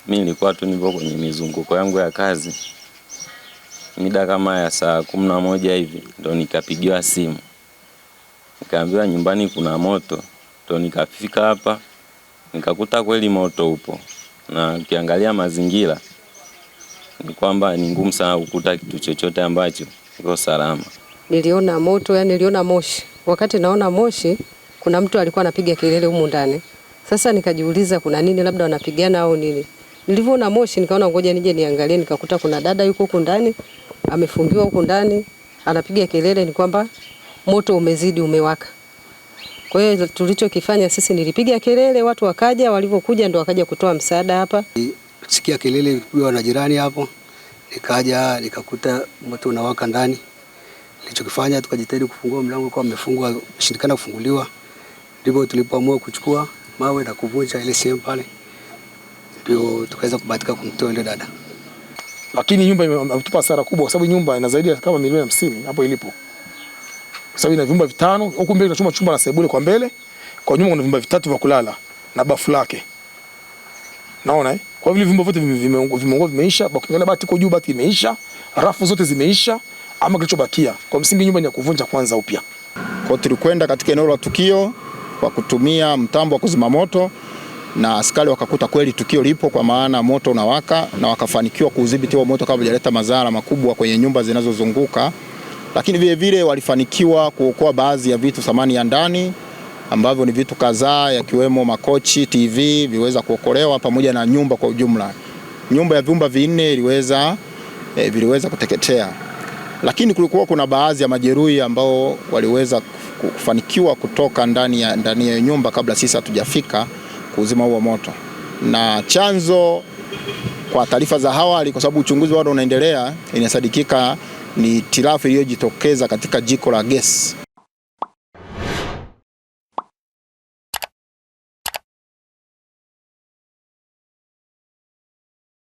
Mimi nilikuwa tu nipo kwenye mizunguko yangu ya kazi. Mida kama ya saa 11 hivi ndo nikapigiwa simu. Nikaambiwa nyumbani kuna moto. Ndo nikafika hapa nikakuta kweli moto upo. Na ukiangalia mazingira ni kwamba ni ngumu sana kukuta kitu chochote ambacho kiko salama. Niliona moto, yani niliona moshi. Wakati naona moshi, kuna mtu alikuwa anapiga kelele humu ndani. Sasa nikajiuliza kuna nini, labda wanapigana au nini. Nilivyoona moshi nikaona ngoja nije niangalie, nikakuta kuna dada yuko huko ndani, amefungiwa huko ndani, anapiga kelele, ni kwamba moto umezidi, umewaka. Kwa hiyo tulichokifanya sisi, nilipiga kelele, watu wakaja, walivyokuja ndo wakaja kutoa msaada hapa. Sikia kelele ilipigwa na jirani hapo. Nikaja nikakuta moto unawaka ndani. Nilichokifanya tukajitahidi kufungua mlango, kwa umefungwa, shindikana kufunguliwa. Ndipo tulipoamua kuchukua mawe na kuvunja ile sehemu pale. Ndio tukaweza kubahatika kumtoa ile dada. Lakini nyumba imetupa hasara kubwa kwa sababu nyumba ina zaidi ya kama milioni 50 hapo ilipo. Kwa sababu ina vyumba 5, huko mbele tunachoma chumba na sebule kwa mbele. Kwa nyuma kuna vyumba 3 vya kulala na bafu lake. Naona kwa vile vyumba vyote vimeungua, vimeisha, bakiangalia bati kwa juu, bati imeisha, rafu zote zimeisha, ama kilichobakia kwa msingi nyumba ni ya kuvunja kwanza upya. Kwa tulikwenda katika eneo la tukio kwa kutumia mtambo wa kuzima moto, na askari wakakuta kweli tukio lipo, kwa maana moto unawaka, na wakafanikiwa kudhibiti huo moto kabla hajaleta madhara makubwa kwenye nyumba zinazozunguka. Lakini vile vile walifanikiwa kuokoa baadhi ya vitu thamani ya ndani ambavyo ni vitu kadhaa, yakiwemo makochi, TV viweza kuokolewa pamoja na nyumba kwa ujumla. Nyumba ya vyumba 4 viliweza kuteketea. Lakini kulikuwa kuna baadhi ya majeruhi ambao waliweza kufanikiwa kutoka ndani ya nyumba kabla sisi hatujafika kuzima huo moto. Na chanzo kwa taarifa za awali, kwa sababu uchunguzi bado unaendelea, inasadikika ni hitilafu iliyojitokeza katika jiko la gesi.